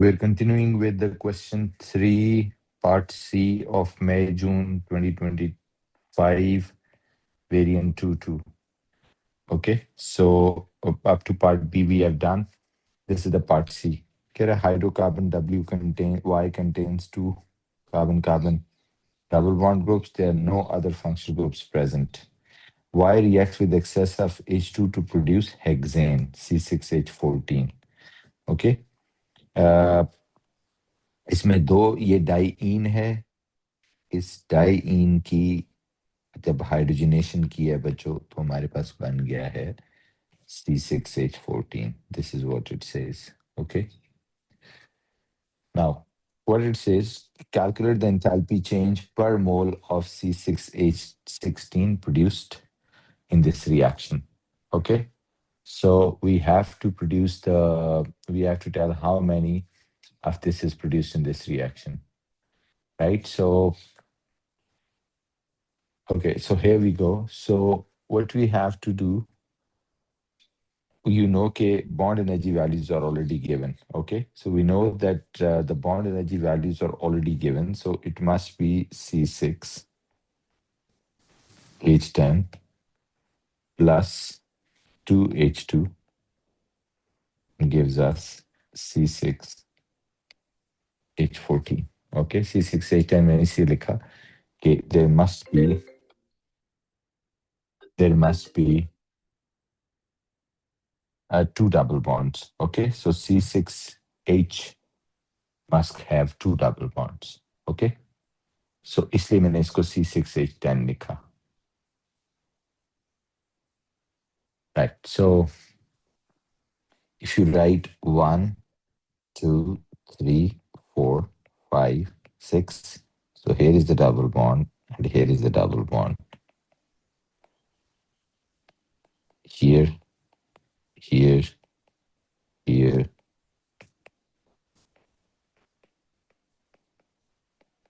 We're continuing with the question 3, part C of May, June 2025, variant 2. Okay, so up to part B we have done. This is the part C. Get a hydrocarbon Y contains two carbon-carbon double bond groups. There are no other functional groups present. Y reacts with excess of H2 to produce hexane, C6H14. Okay. इसमें दो ये diene है. इस diene की जब hydrogenation किया बच्चों तो हमारे पास बन गया है C6H14. This is what it says. Okay. Now, what it says, calculate the enthalpy change per mole of C6H16 produced in this reaction. Okay. So we have to tell how many of this is produced in this reaction. Right. So, okay. So here we go. So what we have to do, bond energy values are already given. Okay, so we know that the bond energy values are already given, so it must be C6H10 plus 2H2 gives us C6H14. Okay, C6H10 मैंने इसे लिखा कि there must be two double bonds. Okay, so C6H must have two double bonds. Okay, so इसलिए मैंने इसको C6H10 लिखा. Right, so if you write 1, 2, 3, 4, 5, 6, so here is the double bond and here is the double bond. Here, here, here,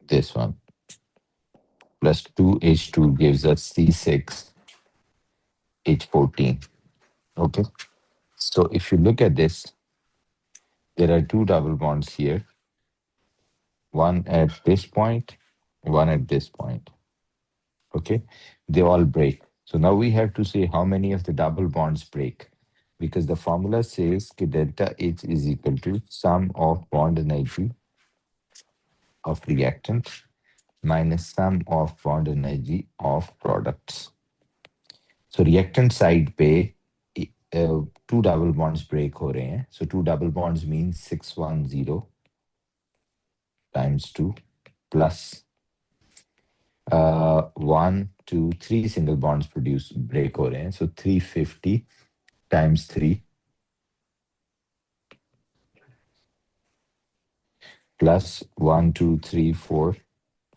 this one, plus 2H2 gives us C6H14. Okay, so if you look at this, there are two double bonds here, one at this point, one at this point. Okay, they all break. So now we have to say how many of the double bonds break, because the formula says that delta H is equal to sum of bond energy of reactant minus sum of bond energy of products. So reactant side पे two double bonds break हो रहे हैं. So two double bonds means 610 times 2 plus 1, 2, 3 single bonds break हो रहे हैं. So 350 times 3 plus 1, 2, 3, 4,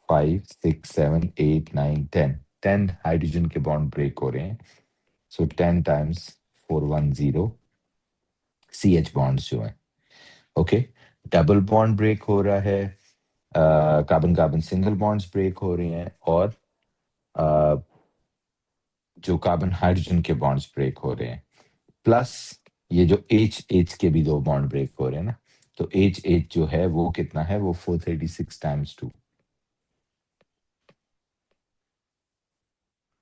5, 6, 7, 8, 9, 10. 10 hydrogen के bond break हो रहे हैं. So 10 times 410 CH bonds जो हैं. Okay. Double bond break हो रहा है. Carbon carbon single bonds break हो रहे हैं और जो कार्बन हाइड्रोजन के बॉन्ड्स ब्रेक हो रहे हैं, प्लस ये जो H के भी दो बॉन्ड ब्रेक हो रहे हैं ना, तो H जो है वो कितना है, वो 436 times 2.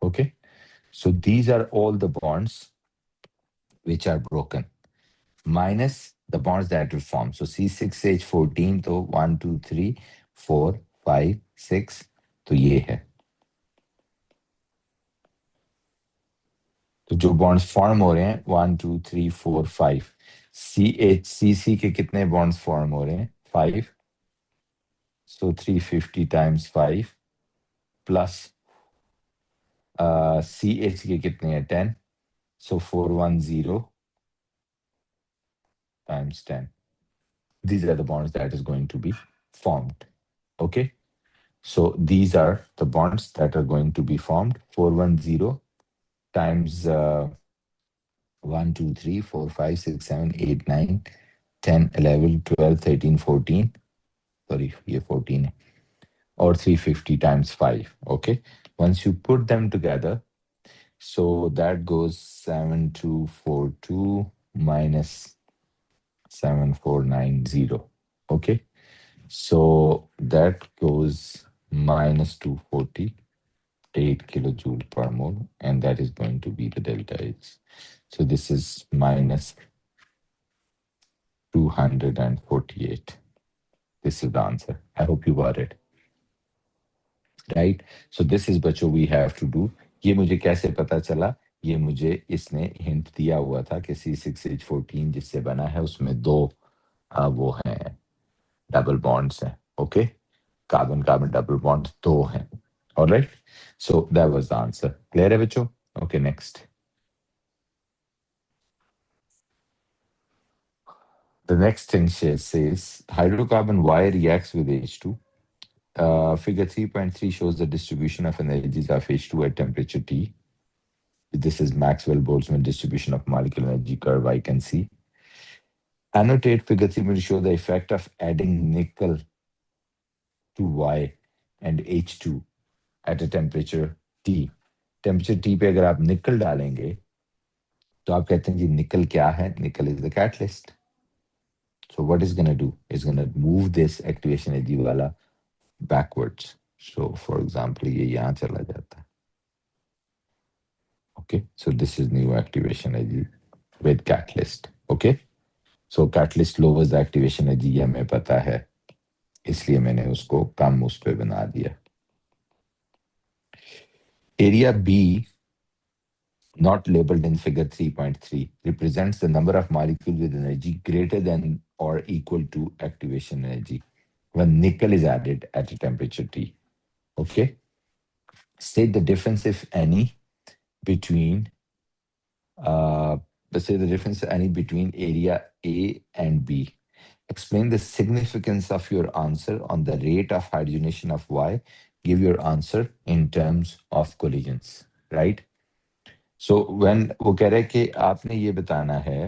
Okay, so these are all the bonds which are broken minus the bonds that will form. So C6H14 तो 1, 2, 3, 4, 5, 6 तो ये है. तो जो बॉन्ड्स फॉर्म हो रहे हैं 1, 2, 3, 4, 5. CH के कितने बॉन्ड्स फॉर्म हो रहे हैं? 5. So 350 times 5 plus CH के कितने हैं? 10. So 410 times 10. These are the bonds that is going to be formed. Okay. So these are the bonds that are going to be formed. 410 times 1, 2, 3, 4, 5, 6, 7, 8, 9, 10, 11, 12, 13, 14. Sorry, ये 14 है. Or 350 times 5. Okay. Once you put them together, so that goes 7242 minus 7490. Okay, so that goes minus 248 kilojoule per mole, and that is going to be the delta H. So this is minus 248. This is the answer. I hope you got it. Right so this is बच्चों we have to do ये मुझे कैसे पता चला ये मुझे इसने hint दिया हुआ था कि C6H14 जिससे बना है उसमें दो वो हैं डबल बॉन्ड्स हैं okay carbon carbon double bonds दो हैं alright so that was the answer clear है बच्चों okay next the next thing she says hydrocarbon Y reacts with H2. Figure 3.3 shows the distribution of energies of H2 at temperature T. This is Maxwell-Boltzmann distribution of molecular energy curve I can see. Annotate figure 3 to show the effect of adding nickel to Y and H2 at a temperature T. Temperature T पे अगर आप निकल डालेंगे तो आप कहते हैं जी निकल क्या है निकल is the catalyst. So what is going to do is going to move this activation energy वाला backwards. So for example ये यहाँ चला जाता है. Okay, so this is new activation energy with catalyst. Okay. So catalyst louvers the activation energy ये हमें पता है इसलिए मैंने उसको कम उस पे बना दिया area B not labeled in figure 3.3 represents the number of molecules with energy greater than or equal to activation energy when nickel is added at a temperature T. Okay, state the difference if any between let's say the difference any between area A and B. Explain the significance of your answer on the rate of hydrogenation of Y. Give your answer in terms of collisions, right? So when वो कह रहे हैं कि आपने ये बताना है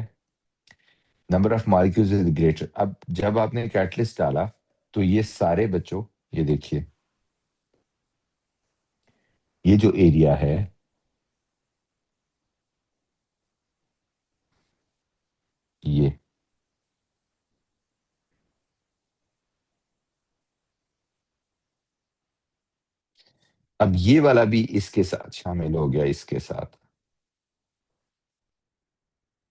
number of molecules is greater अब जब आपने कैटलिस्ट डाला तो ये सारे बच्चों ये देखिए ये जो एरिया है ये अब ये वाला भी इसके साथ शामिल हो गया इसके साथ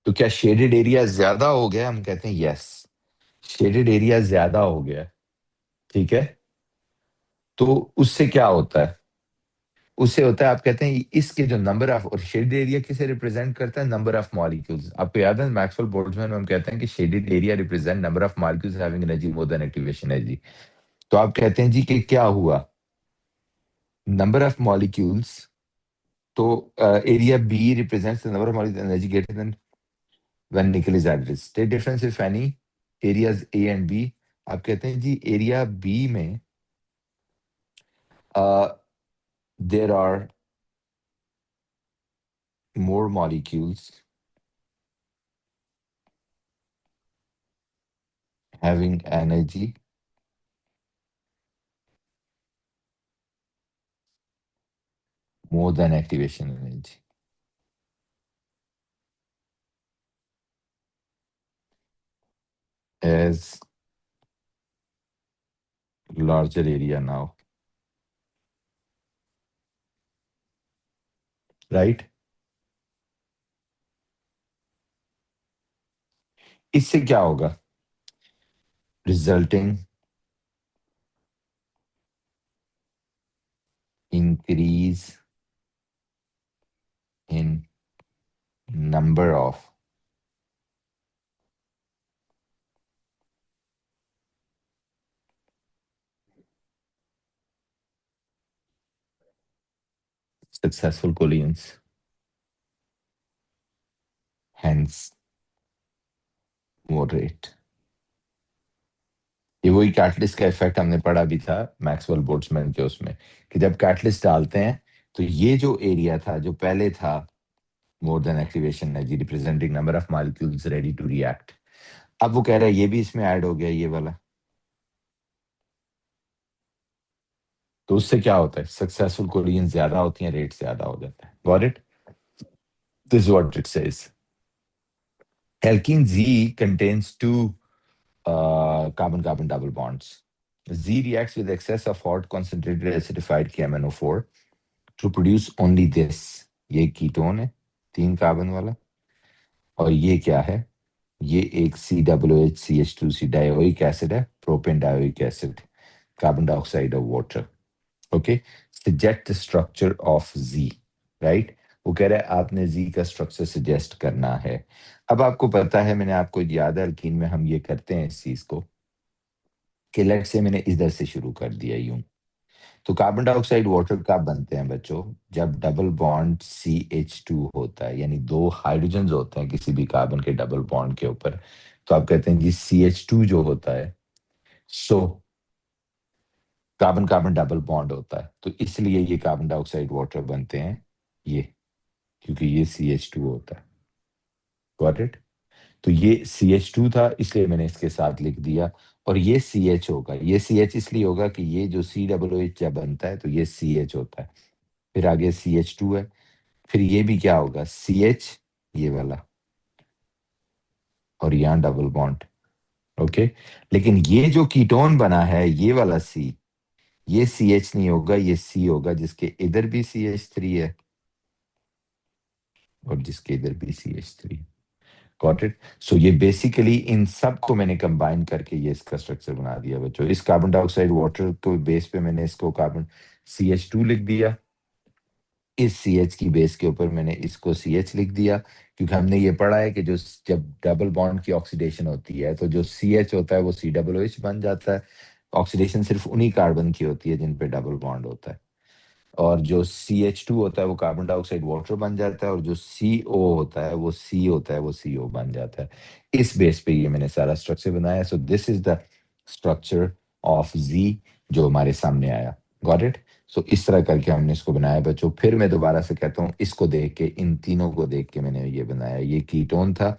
तो क्या शेडेड एरिया ज्यादा हो गया हम कहते हैं यस शेडेड एरिया ज्यादा हो गया ठीक है तो उससे क्या होता है उससे होता है आप कहते हैं इसके जो नंबर ऑफ और शेडेड एरिया किसे रिप्रेजेंट करता है नंबर ऑफ मॉलिक्यूल्स आपको याद है मैक्सवेल बोल्ट्जमैन में हम कहते हैं कि shaded area represent number of molecules having energy more than activation energy तो आप कहते हैं जी कि क्या हुआ नंबर ऑफ मॉलिक्यूल्स तो area B represents the number of molecules energy greater than when nickel is added state difference if any areas A and B आप कहते हैं जी एरिया बी में there are more molecules having energy more than activation energy. As larger area now, right? इससे क्या होगा resulting increase in number of successful collisions, hence more rate. ये वही कैटलिस्ट का इफेक्ट हमने पढ़ा भी था मैक्सवेल बोल्ट्जमैन के उसमें कि जब कैटलिस्ट डालते हैं तो ये जो एरिया था जो पहले था more than activation energy representing number of molecules ready to react अब वो कह रहा है ये भी इसमें ऐड हो गया ये वाला तो उससे क्या होता है सक्सेसफुल कोलिजन ज्यादा होती हैं रेट ज्यादा हो जाता है got it this what it says alkene Z contains two carbon-carbon double bonds. Z reacts with excess of hot concentrated acidified KMnO4 to produce only this. ये कीटोन है 3 कार्बन वाला, और ये क्या है? ये एक COOH डायोइक एसिड है, propane dioic acid, carbon dioxide of water. Okay, suggest structure of Z, right? वो कह रहा है आपने Z का स्ट्रक्चर सजेस्ट करना है. अब आपको पता है, मैंने आपको याद है अल्कीन में हम ये करते हैं इस चीज को, कि लेट से मैंने इधर से शुरू कर दिया यूं. तो कार्बन डाइऑक्साइड वाटर कब बनते हैं बच्चों? जब डबल बॉन्ड CH2 होता है, यानी 2 हाइड्रोजन होते हैं किसी भी कार्बन के डबल बॉन्ड के ऊपर, तो आप कहते हैं जी CH2 जो होता है, so carbon carbon double bond होता है, तो इसलिए ये कार्बन डाइऑक्साइड वाटर बनते हैं ये, क्योंकि ये CH2 होता है. Got it? तो ये CH2 था, इसलिए मैंने इसके साथ लिख दिया. और ये CH होगा, ये CH इसलिए होगा कि ये जो COOH जब बनता है तो ये CH होता है, फिर आगे CH2 है, फिर ये भी क्या होगा CH, ये वाला, और यहाँ डबल बॉन्ड. ओके, लेकिन ये जो कीटोन बना है ये वाला C, ये CH नहीं होगा, ये C होगा, जिसके इधर भी CH3 है और जिसके इधर भी CH3. Got it? सो ये बेसिकली इन सब को मैंने कंबाइन करके ये इसका स्ट्रक्चर बना दिया बच्चों. इस कार्बन डाइऑक्साइड वाटर को बेस पे मैंने इसको कार्बन CH2 लिख दिया, इस CH की बेस के ऊपर मैंने इसको CH लिख दिया, क्योंकि हमने ये पढ़ा है कि जो जब डबल बॉन्ड की ऑक्सीडेशन होती है तो जो CH होता है वो COOH बन जाता है. ऑक्सीडेशन सिर्फ उन्हीं कार्बन की होती है जिन पे डबल बॉन्ड होता है, और जो CH2 होता है वो कार्बन डाइऑक्साइड वाटर बन जाता है, और जो CO होता है वो C होता है, वो CO बन जाता है. इस बेस पे ये मैंने सारा स्ट्रक्चर बनाया. सो this is the structure of Z जो हमारे सामने आया. Got it? सो इस तरह करके हमने इसको बनाया बच्चों. फिर मैं दोबारा से कहता हूँ, इसको देख के, इन तीनों को देख के मैंने ये बनाया. ये कीटोन था,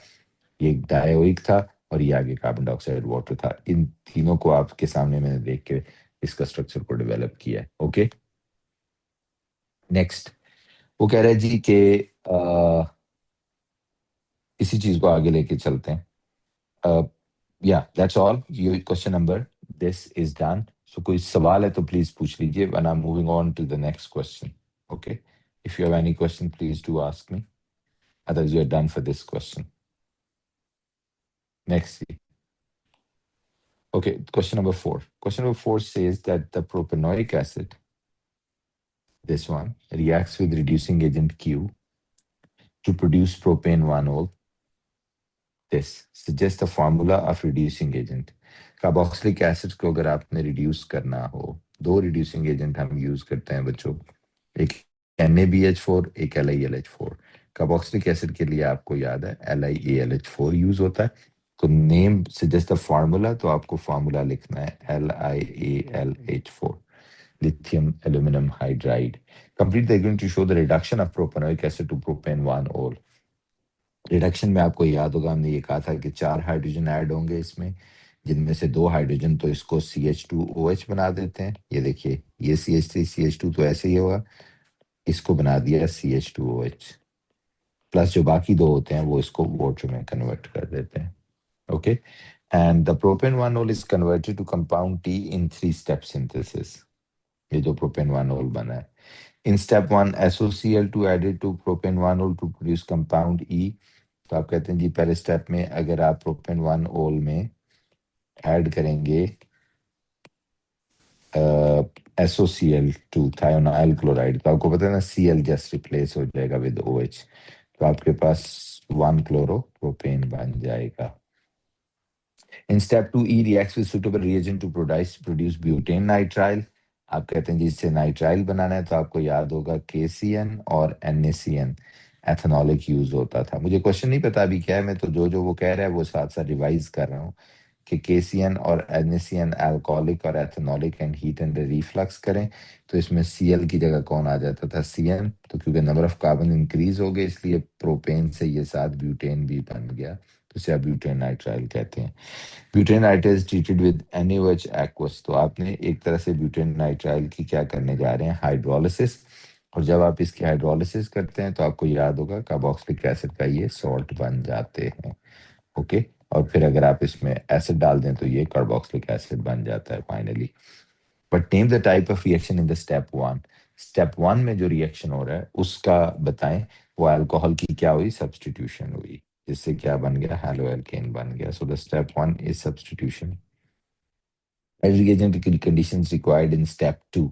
ये डायोइक था, और ये आगे कार्बन डाइऑक्साइड वाटर था. इन तीनों को आपके सामने मैंने देख के इसका स्ट्रक्चर को डेवलप किया है. ओके, नेक्स्ट वो कह रहा है जी कि इसी चीज को आगे लेके चलते हैं. या दैट्स ऑल, ये question number this is done. So कोई सवाल है तो प्लीज पूछ लीजिए, when I am moving on to the next question. Okay, if you have any question please do ask me, otherwise you are done for this question. Next. Okay, question number 4. Question number 4 says that the propanoic acid, this one, reacts with reducing agent Q to produce propane 1-ol. This suggests the formula of reducing agent. Carboxylic acid को अगर आपने reduce करना हो, 2 reducing agent हम use करते हैं बच्चों, एक NaBH4, एक LiAlH4. कार्बोक्सिलिक एसिड के लिए आपको याद है LiAlH4 यूज होता है. तो नेम सजेस्ट द फार्मूला, तो आपको फार्मूला लिखना है LiAlH4, lithium aluminum hydride. Complete the equation to show the reduction of propanoic acid to propane 1-ol. Reduction में आपको याद होगा हमने ये कहा था कि 4 हाइड्रोजन ऐड होंगे इसमें, जिनमें से 2 हाइड्रोजन तो इसको CH2OH बना देते हैं. ये देखिए, ये CH3 CH2 तो ऐसे ही होगा, इसको बना दिया CH2OH, प्लस जो बाकी 2 होते हैं वो इसको वाटर में कन्वर्ट कर देते हैं. Okay, and the propane 1-ol is converted to compound T in 3 step synthesis. ये जो प्रोपेन 1-ol बना है, in step 1 SOCl2 added to propane 1-ol to produce compound E. तो आप कहते हैं जी पहले स्टेप में अगर आप प्रोपेन 1-ol में ऐड करेंगे SOCl2 thionyl क्लोराइड, तो आपको पता है ना Cl जस्ट रिप्लेस हो जाएगा विद OH, तो आपके पास 1 क्लोरो प्रोपेन बन जाएगा. In step 2, E reacts with suitable reagent to produce butane nitrile. आप कहते हैं जिससे नाइट्राइल बनाना है, तो आपको याद होगा KCN और NaCN एथेनॉलिक यूज होता था. मुझे क्वेश्चन नहीं पता अभी क्या है, मैं तो जो वो कह रहा है वो साथ साथ रिवाइज कर रहा हूँ कि KCN और NaCN अल्कोहलिक और ethanolic and heat and reflux करें, तो इसमें Cl की जगह कौन आ जाता था? CN. तो क्योंकि नंबर ऑफ कार्बन इंक्रीज हो गए, इसलिए प्रोपेन से ये साथ ब्यूटेन भी बन गया, तो इसे आप ब्यूटेन नाइट्राइल कहते हैं. Butane nitrile is treated with NaOH aqueous. तो आपने एक तरह से ब्यूटेन नाइट्राइल की क्या करने जा रहे हैं? हाइड्रोलिसिस. और जब आप इसकी हाइड्रोलिसिस करते हैं तो आपको याद होगा कार्बोक्सिलिक एसिड का ये सॉल्ट बन जाते हैं. ओके, और फिर अगर आप इसमें एसिड डाल दें तो ये कार्बोक्सिलिक एसिड बन जाता है finally. But name the type of reaction in the step 1। Step 1 में जो रिएक्शन हो रहा है उसका बताएं। वो अल्कोहल की क्या हुई, सब्सटीट्यूशन हुई, जिससे क्या बन गया, हेलो एल्केन बन गया। So the step 1 is substitution. Reagent की conditions required in step 2।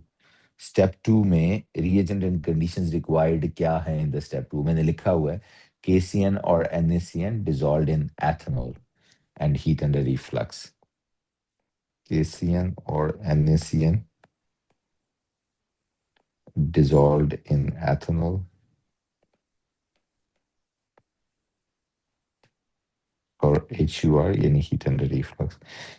Step 2 में रिएजेंट एंड कंडीशंस रिक्वायर्ड क्या है इन द स्टेप 2, मैंने लिखा हुआ है KCN और NaCN dissolved in ethanol and heat under reflux। KCN or NaCN dissolved in ethanol or HUR, यानी heat under reflux।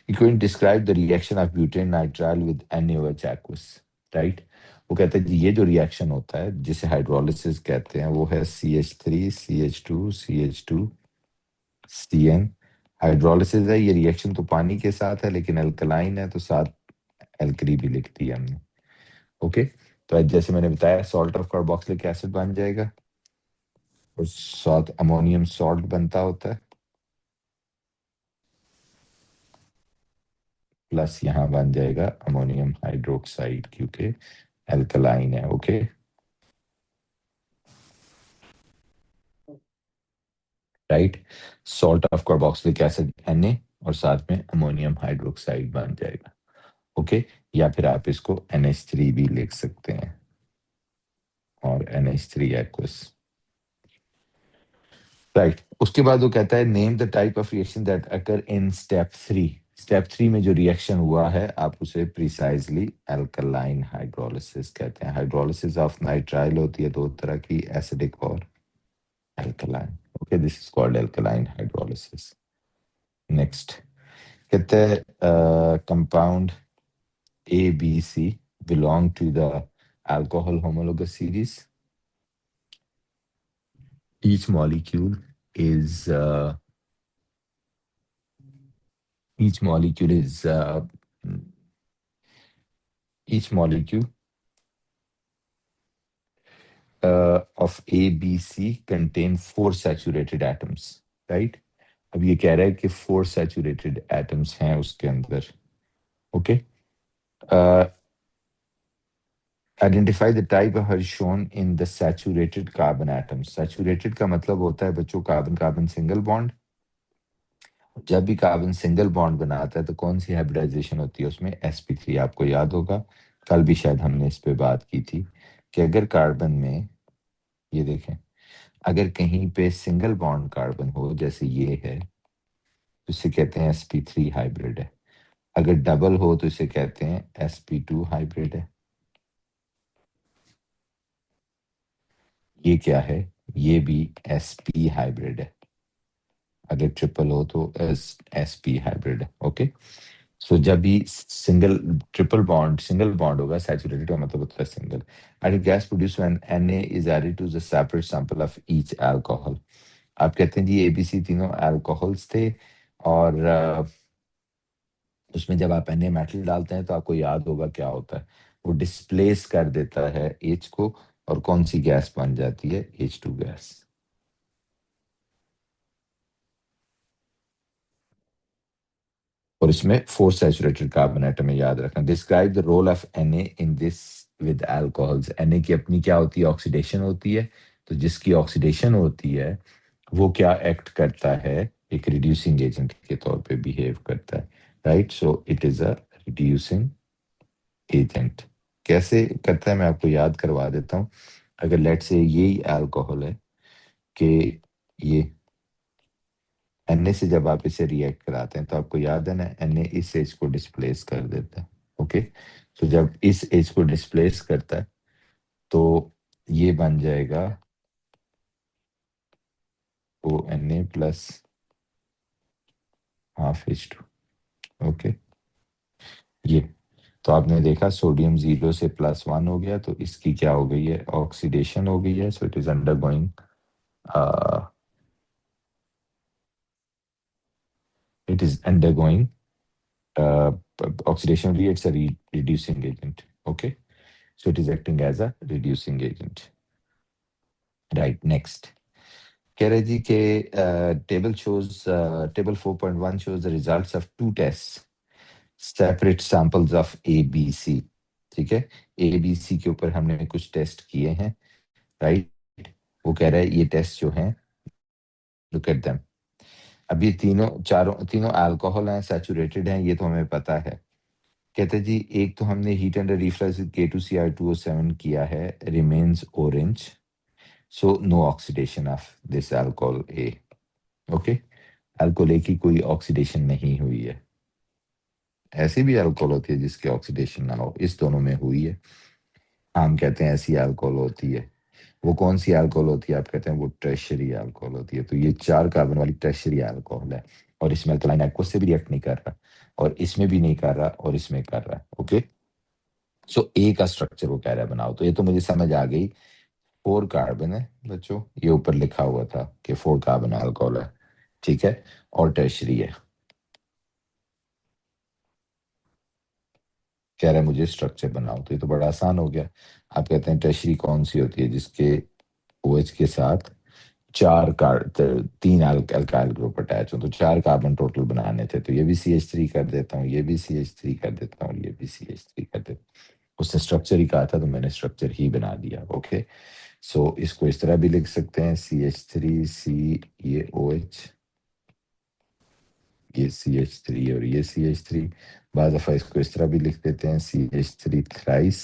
You can describe the reaction of butane nitrile with NaOH aqueous, right? वो कहते हैं जी ये जो reaction होता है जिसे hydrolysis कहते हैं वो है CH3CH2CN। हाइड्रोलिसिस है, ये रिएक्शन तो पानी के साथ है लेकिन अल्कलाइन है तो साथ एल्कली भी लिख दिया हमने। ओके, तो आज जैसे मैंने बताया सॉल्ट ऑफ कार्बोक्सिलिक एसिड बन जाएगा और साथ अमोनियम सॉल्ट बनता होता है, प्लस यहाँ बन जाएगा अमोनियम हाइड्रोक्साइड क्योंकि एल्कलाइन है। Okay, right. Salt of carboxylic acid Na और साथ में अमोनियम हाइड्रोक्साइड बन जाएगा। ओके, या फिर आप इसको NH3 भी लिख सकते हैं और NH3 एक्वस, राइट। उसके बाद वो कहता है name the type of reaction that occur in step 3। Step 3 में जो रिएक्शन हुआ है आप उसे प्रिसाइजली अल्कलाइन हाइड्रोलिसिस कहते हैं। हाइड्रोलिसिस ऑफ नाइट्राइल होती है दो तरह की, एसिडिक और alkaline. Okay, this is called alkaline hydrolysis. Next कहते हैं compound ABC belong to the alcohol homologous series। each molecule is uh, each molecule is each molecule of ABC contain 4 saturated atoms, right? अब ये कह रहा है कि 4 saturated atoms हैं उसके अंदर। Okay, identify the type of shown in the saturated carbon atoms। Saturated का मतलब होता है बच्चों कार्बन कार्बन सिंगल बॉन्ड। जब भी कार्बन सिंगल बॉन्ड बनाता है तो कौन सी हाइब्रिडाइजेशन होती है उसमें, sp3। आपको याद होगा कल भी शायद हमने इस पे बात की थी कि अगर कार्बन में, ये देखें, अगर कहीं पे सिंगल बॉन्ड कार्बन हो जैसे ये है तो इसे कहते हैं sp3 हाइब्रिड है। अगर डबल हो तो इसे कहते हैं sp2 हाइब्रिड है। ये क्या है, ये भी sp हाइब्रिड है। अगर ट्रिपल हो तो sp हाइब्रिड है। ओके, सो जब भी सिंगल बॉन्ड होगा सैचुरेटेड का मतलब होता है single. And gas produce when Na is added to the separate sample of each alcohol. आप कहते हैं जी ABC तीनों अल्कोहल्स थे और उसमें जब आप Na मेटल डालते हैं तो आपको याद होगा क्या होता है, वो डिस्प्लेस कर देता है H को और कौन सी गैस बन जाती है, H2 गैस। और इसमें 4 सैचुरेटेड कार्बन एटम है, याद रखना। Describe the role of Na in this with alcohols. Na की अपनी क्या होती है, ऑक्सीडेशन होती है। तो जिसकी ऑक्सीडेशन होती है वो क्या एक्ट करता है, एक रिड्यूसिंग एजेंट के तौर पे बिहेव करता है, right. So it is a reducing agent. कैसे करता है मैं आपको याद करवा देता हूँ। अगर लेट से यही अल्कोहल है कि ये Na से जब आप इसे रिएक्ट कराते हैं तो आपको याद है ना, Na इस एज को डिस्प्लेस कर देता है। ओके, तो जब इस एज को डिस्प्लेस करता है तो ये बन जाएगा ONA plus half H2। Okay, ये तो आपने देखा सोडियम 0 से +1 हो गया तो इसकी क्या हो गई है, ऑक्सीडेशन हो गई है। So it is under going, it is undergoing oxidation reacts a reducing agent. Okay, so it is acting as a reducing agent, right? Next, कह रहे जी कि table 4.1 shows the results of two tests, separate samples of A, B, C. ठीक है, A, B, C के ऊपर हमने कुछ test किए हैं, राइट? वो कह रहा है ये टेस्ट जो हैं, लुक एट देम। अब ये तीनों अल्कोहल हैं, सैचुरेटेड हैं, ये तो हमें पता है। कहते जी एक तो हमने हीट अंडर रिफ्लक्स K2Cr2O7 किया है, remains orange, so no oxidation of this alcohol A। ओके, अल्कोहल A की कोई ऑक्सीडेशन नहीं हुई है। ऐसी भी अल्कोहल होती है जिसकी ऑक्सीडेशन ना हो, इस दोनों में हुई है। हम कहते हैं ऐसी अल्कोहल होती है। वो कौन सी अल्कोहल होती है? आप कहते हैं वो टर्शियरी अल्कोहल होती है। तो ये 4 कार्बन वाली टर्शियरी अल्कोहल है, और इसमें अल्कलाइन एक्वस से भी रिएक्ट नहीं कर रहा, और इसमें भी नहीं कर रहा, और इसमें कर रहा है। ओके, सो ए का स्ट्रक्चर वो कह रहा है बनाओ, तो ये तो मुझे समझ आ गई। 4 कार्बन है बच्चों, ये ऊपर लिखा हुआ था कि 4 कार्बन अल्कोहल है, ठीक है, और टर्शियरी है। कह रहा है मुझे स्ट्रक्चर बनाओ, तो ये तो बड़ा आसान हो गया। आप कहते हैं टर्शियरी कौन सी होती है? जिसके OH के साथ 3 अल्काइल ग्रुप अटैच हो, तो 4 कार्बन टोटल बनाने थे, तो ये भी CH3 कर देता हूँ, ये भी CH3 कर देता हूँ, ये भी CH3 कर देता हूँ। उसने स्ट्रक्चर ही कहा था, तो मैंने स्ट्रक्चर ही बना दिया। ओके, सो इसको इस तरह भी लिख सकते हैं, CH3C, ये OH, ये CH3 और ये CH3। बाद दफा इसको इस तरह भी लिख देते हैं, CH3 thrice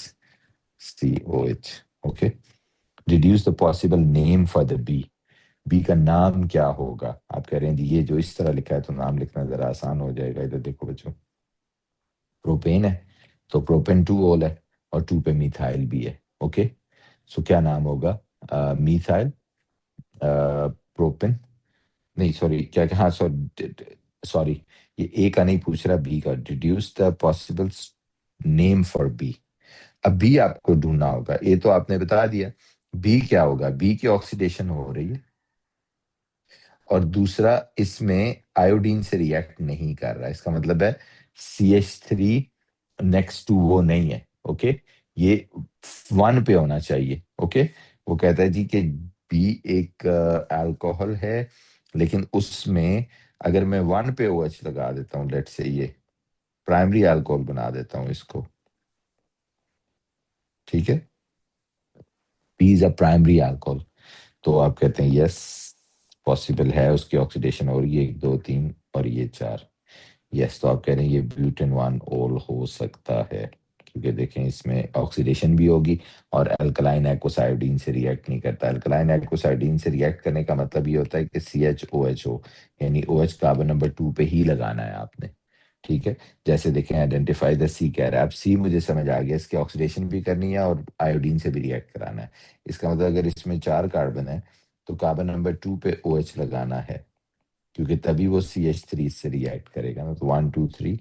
COH। Okay, deduce the possible name for the B का नाम क्या होगा? आप कह रहे हैं जी ये जो इस तरह लिखा है, तो नाम लिखना जरा आसान हो जाएगा। इधर देखो बच्चों, प्रोपेन है, तो प्रोपेन 2 ओल है, और 2 पे मिथाइल भी है। ओके, सो क्या नाम होगा? मिथाइल प्रोपेन, नहीं सॉरी, क्या क्या, हाँ सॉरी सॉरी, ये ए का नहीं पूछ रहा, बी का। Deduce the possible name for B. अब बी आपको ढूंढना होगा, ए तो आपने बता दिया, बी क्या होगा? बी की ऑक्सीडेशन हो रही है, और दूसरा इसमें आयोडीन से रिएक्ट नहीं कर रहा, इसका मतलब है CH3 नेक्स्ट टू वो नहीं है। ओके, ये 1 पे होना चाहिए। ओके, वो कहता है जी कि बी एक अल्कोहल है, लेकिन उसमें अगर मैं 1 पे OH लगा देता हूँ, लेट से ये प्राइमरी अल्कोहल बना देता हूँ इसको, ठीक है, B is a primary alcohol, तो आप कहते हैं यस पॉसिबल है, उसकी ऑक्सीडेशन हो रही है 1 2 3 और ये 4। यस, तो आप कह रहे हैं ये ब्यूटेन 1 ओल हो सकता है, क्योंकि देखें इसमें ऑक्सीडेशन भी होगी, और अल्कलाइन एक्वस से रिएक्ट नहीं करता। अल्कलाइन एक्वस से रिएक्ट करने का मतलब ये होता है कि CHOH हो, यानी OH कार्बन नंबर 2 पे ही लगाना है आपने, ठीक है। जैसे देखें आइडेंटिफाई द सी कह रहा है, अब सी मुझे समझ आ गया, इसकी ऑक्सीडेशन भी करनी है और आयोडीन से भी रिएक्ट कराना है। इसका मतलब अगर इसमें 4 कार्बन है, तो कार्बन नंबर 2 पे OH लगाना है, क्योंकि तभी वो CH3 से रिएक्ट करेगा ना। तो 1 2 3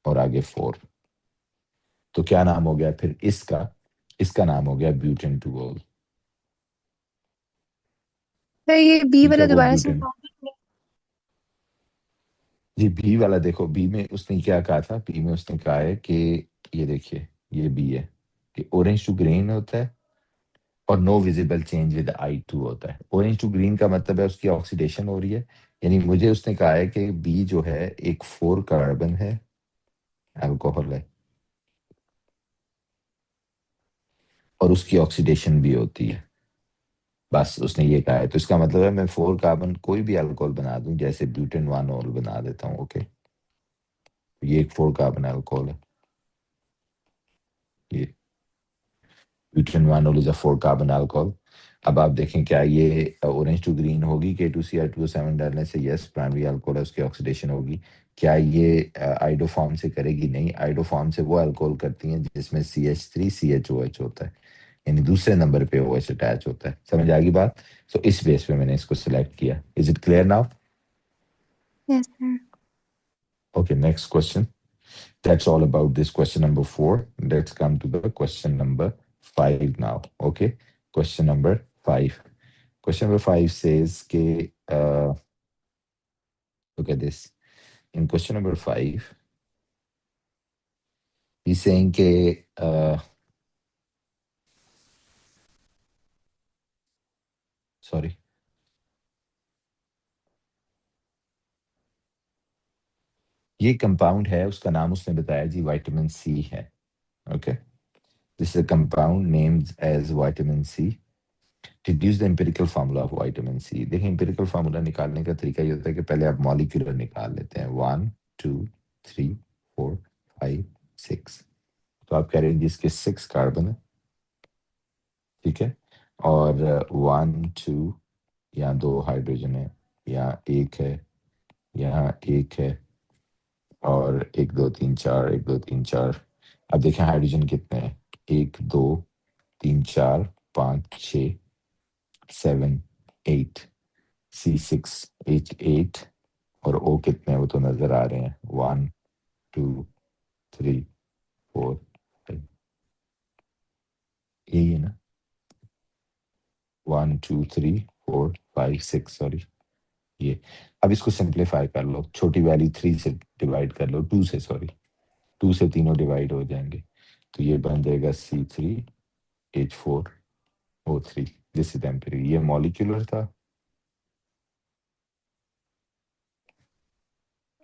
और आगे 4। तो क्या नाम हो गया फिर इसका? इसका नाम हो गया ब्यूटेन 2 ओल। सर ये बी ठीक है, वाला वो दोबारा से ब्यूटेन, जी बी वाला देखो, बी में उसने क्या कहा था? बी में उसने कहा है कि ये देखिए, ये बी है कि ऑरेंज टू ग्रीन होता है, और no visible change with I2 होता है। ऑरेंज टू ग्रीन का मतलब है उसकी ऑक्सीडेशन हो रही है, यानी मुझे उसने कहा है कि बी जो है एक 4 कार्बन है, अल्कोहल है, और उसकी ऑक्सीडेशन भी होती है। बस उसने ये कहा है, तो इसका मतलब है मैं 4 कार्बन कोई भी अल्कोहल बना दूं, जैसे ब्यूटेन 1 ओल बना देता हूँ। ओके, ये एक 4 कार्बन अल्कोहल है, ये ब्यूटेन 1 ओल इज अ 4 कार्बन अल्कोहल। अब आप देखें क्या ये ऑरेंज टू ग्रीन होगी K2Cr2O7 डालने से? यस, प्राइमरी अल्कोहल है, उसकी ऑक्सीडेशन होगी। क्या ये आइडोफॉर्म से करेगी? नहीं, आइडोफॉर्म से वो अल्कोहल करती हैं जिसमें CH3 CHOH होता है, यानी दूसरे नंबर पे OH अटैच होता है। समझ आ गई बात? सो इस बेस पे मैंने इसको सिलेक्ट किया। Is it clear now? Yes sir. Okay, next question. That's all about this question number 4. Let's come to the question number 5 now. Okay, question number 5. Question number 5 says, look at this. In question number 5, he's saying, sorry, ये compound है, उसका नाम उसने बताया जी vitamin C है। Okay, this is a compound named as vitamin C. Deduce the empirical formula of vitamin C. देखिए empirical formula निकालने का तरीका ये होता है कि पहले आप मॉलिक्यूलर निकाल लेते हैं, 1 2 3 4 5 6। तो आप कह रहे हैं जिसके 6 कार्बन है, ठीक है, और 1 2, यहाँ 2 हाइड्रोजन है, यहाँ 1 है, यहाँ 1 है, और 1 2 3 4, 1 2 3 4। अब देखें हाइड्रोजन कितने हैं, 1 2 3 4 5 6 7 8, C6 H8, और O कितने हैं वो तो नजर आ रहे हैं, 1 2 3 4 5। यही है ना, 1 2 3 4 5 6, सॉरी ये। अब इसको सिंप्लीफाई कर लो, छोटी वैल्यू 3 से डिवाइड कर लो, 2 से, सॉरी 2 से तीनों डिवाइड हो जाएंगे, तो ये बन जाएगा C3H4O3। दिस इज एम्पिरिकल, ये मॉलिक्यूलर था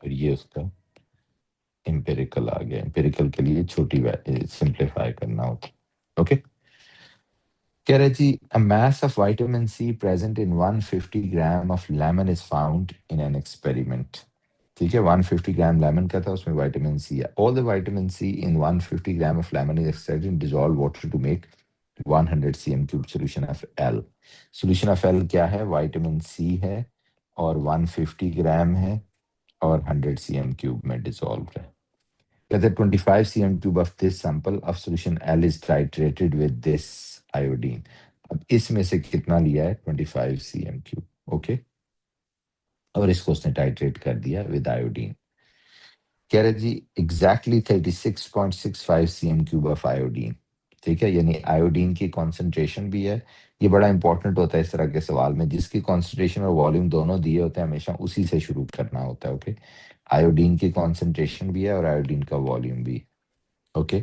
और ये उसका एम्पिरिकल आ गया। एम्पिरिकल के लिए छोटी सिंप्लीफाई करना होता है। ओके, कह रहे जी a mass of vitamin C present in 150 gram of lemon is found in an experiment। ठीक है, 150 ग्राम लेमन का था, उसमें विटामिन सी है। All the vitamin C in 150 gram of lemon is extracted in dissolve water to make 100 cm cube solution of L. Solution of L क्या है, vitamin C है और 150 ग्राम है और 100 cm क्यूब में डिसॉल्व है। Whether 25 cm cube of this sample of solution L is titrated with this iodine। अब इसमें से कितना लिया है, 25 cm cube। ओके, और इसको उसने टाइट्रेट कर दिया विद आयोडीन। कह रहे जी exactly 36.65 cm cube of iodine. ठीक है, यानी आयोडीन की कॉन्सेंट्रेशन भी है। ये बड़ा इंपॉर्टेंट होता है इस तरह के सवाल में, जिसकी कॉन्सेंट्रेशन और वॉल्यूम दोनों दिए होते हैं, हमेशा उसी से शुरू करना होता है। ओके, आयोडीन की कॉन्सेंट्रेशन भी है और आयोडीन का वॉल्यूम भी। ओके,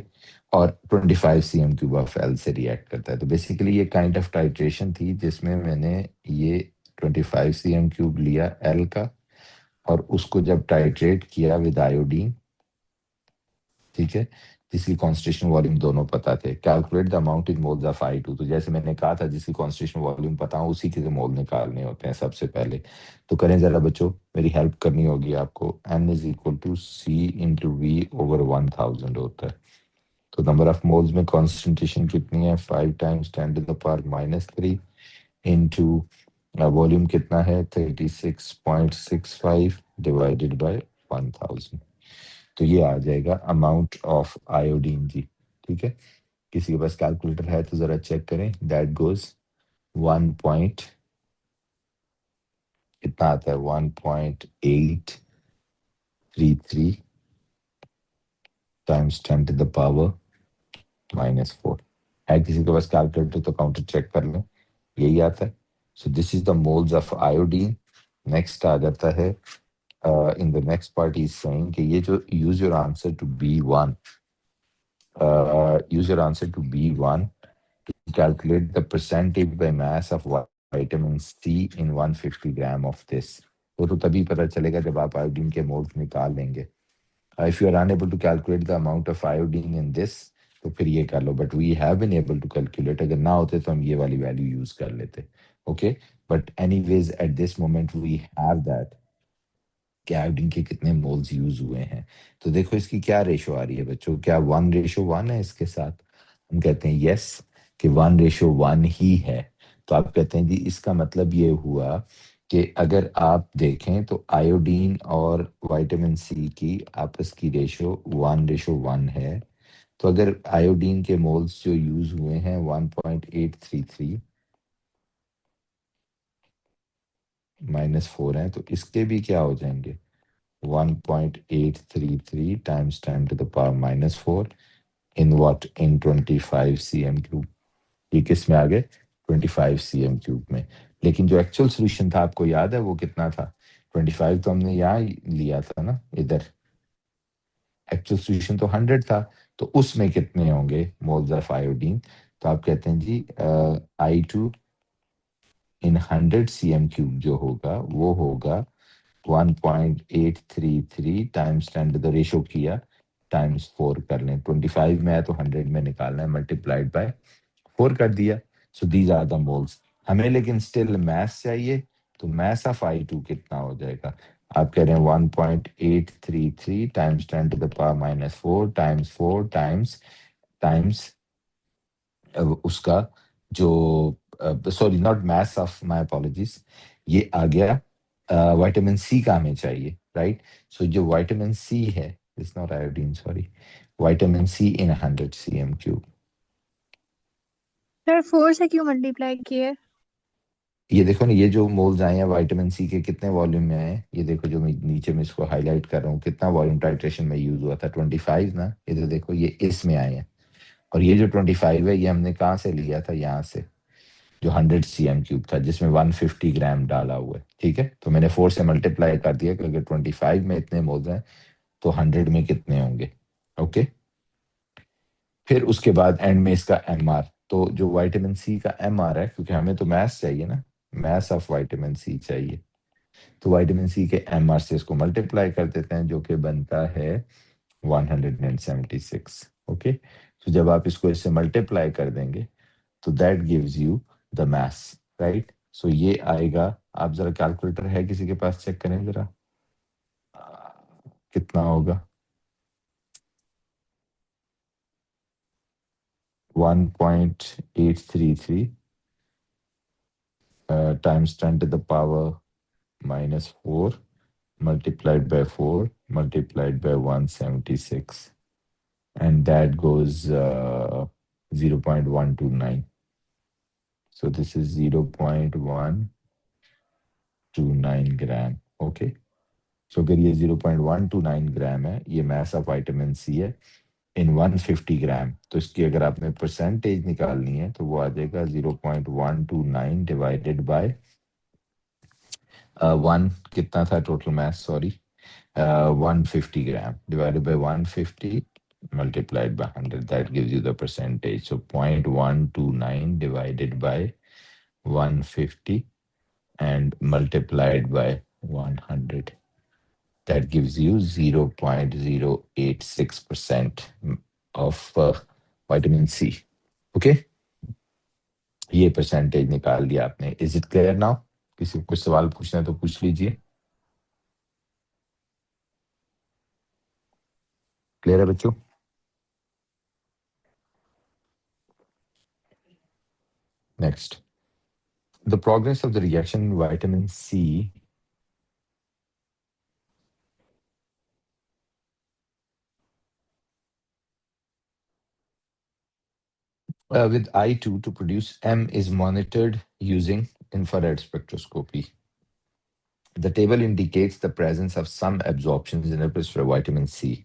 और 25 cm क्यूब ऑफ एल से रिएक्ट करता है। तो बेसिकली ये काइंड ऑफ टाइट्रेशन थी जिसमें मैंने ये 25 cm क्यूब लिया एल का और उसको जब टाइट्रेट किया विद आयोडीन, ठीक है, जिसकी कॉन्सेंट्रेशन वॉल्यूम दोनों पता थे। Calculate the amount in moles of I2। तो जैसे मैंने कहा था जिसकी कॉन्सेंट्रेशन वॉल्यूम पता हो उसी के मोल निकालने होते हैं सबसे पहले। तो करें जरा बच्चों, मेरी हेल्प करनी होगी आपको। N is equal to C into V over 1000 होता है। तो नंबर ऑफ मोल्स में कॉन्सेंट्रेशन कितनी है, 5 times 10 to the power -3 into volume कितना है, 36.65 डिवाइडेड बाय 1000। तो ये आ जाएगा अमाउंट ऑफ आयोडीन जी। ठीक है, किसी के पास कैलकुलेटर है तो जरा चेक करें। दैट गोज 1 पॉइंट कितना आता है, 1.833 टाइम्स 10 टू द पावर -4। है किसी के पास कैलकुलेटर तो काउंटर चेक कर लें, यही आता है। So this is the moles of iodine. Next आ जाता है in the next part is saying कि ये जो use your answer to B1, use your answer to B1 to calculate the percentage by mass of vitamin C in 150 gram of this। वो तो तभी पता चलेगा जब आप आयोडीन के मोल्स निकाल लेंगे। If you are unable to calculate the amount of iodine in this, तो फिर ये कर लो, but we have been able to calculate. अगर ना होते तो हम ये वाली वैल्यू यूज कर लेते। Okay, but anyways at this moment we have that कि आयोडीन के कितने मोल्स यूज हुए हैं। तो देखो इसकी क्या रेशो आ रही है बच्चों, क्या 1:1 है इसके साथ? हम कहते हैं यस कि 1:1 ही है। तो आप कहते हैं जी इसका मतलब ये हुआ कि अगर आप देखें तो आयोडीन और विटामिन सी की आपस की रेशो 1:1 है। तो अगर आयोडीन के मोल्स जो यूज हुए हैं 1.833 -4 हैं, तो इसके भी क्या हो जाएंगे, 1.833 times 10 to the power -4 in what, in 25 cm cube. ये किस में आ गए, 25 cm क्यूब में। लेकिन जो एक्चुअल सोल्यूशन था आपको याद है वो कितना था, 25 तो हमने यहाँ लिया था ना, इधर एक्चुअल सोल्यूशन तो 100 था। तो उसमें कितने होंगे मोल्स ऑफ आयोडीन? तो आप कहते हैं जी I2 इन 100 cm क्यूब जो होगा वो होगा 1.833 टाइम्स 10 टू द रेशो किया टाइम्स 4 कर लें, 25 में है तो 100 में निकालना है, मल्टीप्लाइड बाय 4 कर दिया। So these are the moles. हमें लेकिन स्टिल मैथ चाहिए, तो मैथ ऑफ I2 कितना हो जाएगा? आप कह रहे हैं 1.833 times 10 to the power minus 4 times 4 times उसका जो sorry not maths of, my apologies, ये आ गया विटामिन सी का हमें चाहिए, राइट? सो जो विटामिन सी है, it's not iodine, sorry, vitamin C in 100 cm3। Sir 4 से क्यों मल्टीप्लाई किए? ये देखो ना, ये जो मोल्स आए हैं विटामिन सी के कितने वॉल्यूम में आए हैं, ये देखो जो मैं नीचे में इसको हाईलाइट कर रहा हूँ, कितना वॉल्यूम टाइट्रेशन में यूज हुआ था, 25 ना। इधर देखो ये इसमें आए हैं, और ये जो 25 है ये हमने कहाँ से लिया था? यहाँ से, जो 100 cm3 था, जिसमें 150 ग्राम डाला हुआ है, ठीक है? तो मैंने 4 से मल्टीप्लाई कर दिया, क्योंकि 25 में इतने मोल्स हैं तो 100 में कितने होंगे, ओके? फिर उसके बाद एंड में इसका MR, तो जो विटामिन सी का MR है, क्योंकि हमें तो मैथ चाहिए ना, मैथ ऑफ विटामिन सी चाहिए, तो विटामिन सी के MR से इसको मल्टीप्लाई कर देते हैं, जो कि बनता है 176, ओके? तो जब आप इसको इससे मल्टीप्लाई कर देंगे तो that gives you the mass, right? So ये आएगा, आप जरा कैलकुलेटर है किसी के पास, चेक करें जरा कितना होगा। 1.833 times 10 to the power minus 4 multiplied by 4 multiplied by 176, and that goes 0.129. So this is 0.129 gram, okay? So अगर ये 0.129 ग्राम है, ये मास ऑफ विटामिन सी है इन 150 ग्राम, तो इसकी अगर आपने परसेंटेज निकालनी है तो वो आ जाएगा 0.129 डिवाइडेड बाय 1, कितना था total mass, sorry, 150 gram divided by 150 multiplied by 100, that gives you the percentage. So 0.129 divided by 150 and multiplied by 100, that gives you 0.086% of vitamin C. Okay, ये परसेंटेज निकाल दिया आपने। Is it clear now? किसी को कुछ सवाल पूछना है तो पूछ लीजिए। क्लियर है बच्चों? Next, the progress of the reaction in vitamin C with I2 to produce M is monitored using infrared spectroscopy. The table indicates the presence of some absorptions in the for vitamin C.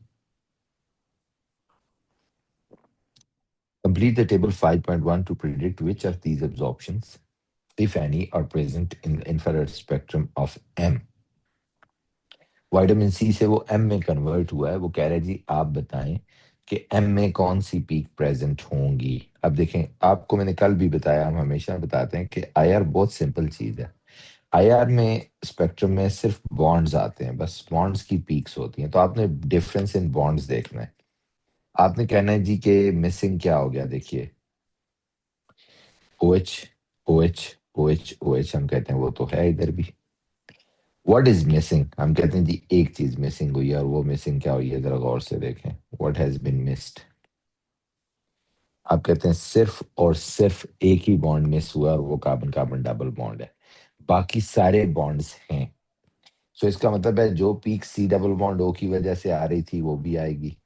Complete the table 5.1 to predict which of these absorptions, if any, are present in the infrared spectrum of M. Vitamin C से वो M में convert हुआ है, वो कह रहे जी आप बताएं कि M में कौन सी पीक प्रेजेंट होंगी। अब देखें, आपको मैंने कल भी बताया, हम हमेशा बताते हैं कि IR बहुत सिंपल चीज है। IR में स्पेक्ट्रम में सिर्फ बॉन्ड्स आते हैं, बस बॉन्ड्स की पीक्स होती हैं, तो आपने डिफरेंस इन बॉन्ड्स देखना है। आपने कहना है जी कि मिसिंग क्या हो गया, देखिए OH OH OH OH हम कहते हैं, वो तो है इधर भी। व्हाट इज मिसिंग, हम कहते हैं जी एक चीज मिसिंग हुई है, और वो मिसिंग क्या हुई है जरा गौर से देखें। व्हाट हैज बीन मिस्ड, आप कहते हैं सिर्फ और सिर्फ एक ही बॉन्ड मिस हुआ, और वो कार्बन कार्बन डबल बॉन्ड है, बाकी सारे बॉन्ड्स हैं। सो इसका मतलब है जो peak C double bond O की वजह से आ रही थी वो भी आएगी,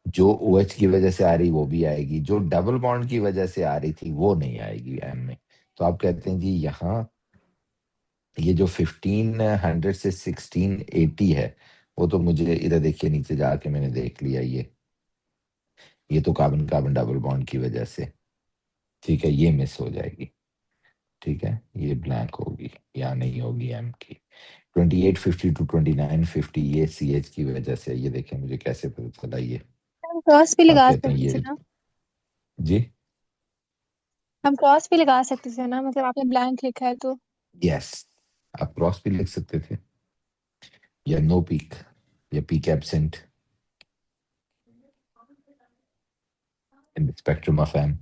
जो OH की वजह से आ रही वो भी आएगी, जो डबल बॉन्ड की वजह से आ रही थी वो नहीं आएगी M में। तो आप कहते हैं जी यहाँ ये जो 1500 से 1680 है, वो तो मुझे इधर देखिए नीचे जाके मैंने देख लिया, ये तो कार्बन कार्बन डबल बॉन्ड की वजह से, ठीक है, ये मिस हो जाएगी, ठीक है, ये ब्लैंक होगी, यहाँ नहीं होगी M की। 2850 टू 2950 ये CH की वजह से, ये देखें मुझे कैसे पता चला ये। हम क्रॉस भी आप लगा कहते हैं सकते थे ये, ना? जी हम क्रॉस भी लगा सकते थे ना, मतलब आपने ब्लैंक लिखा है तो। यस, आप क्रॉस भी लिख सकते थे, या नो पीक या peak absent in the spectrum of M.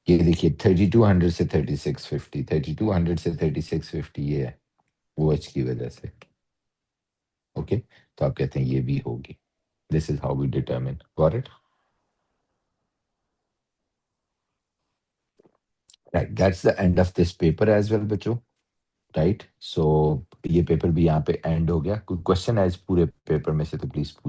ये देखिए 3200 से 3650, 3200 से 3650 ये है वो OH की वजह से। ओके, तो आप कहते हैं ये भी होगी। This is how we determine. Got it? Right, that's the end of this paper as well बच्चों। राइट, सो ये पेपर भी यहाँ पे एंड हो गया। कोई क्वेश्चन है इस पूरे पेपर में से तो प्लीज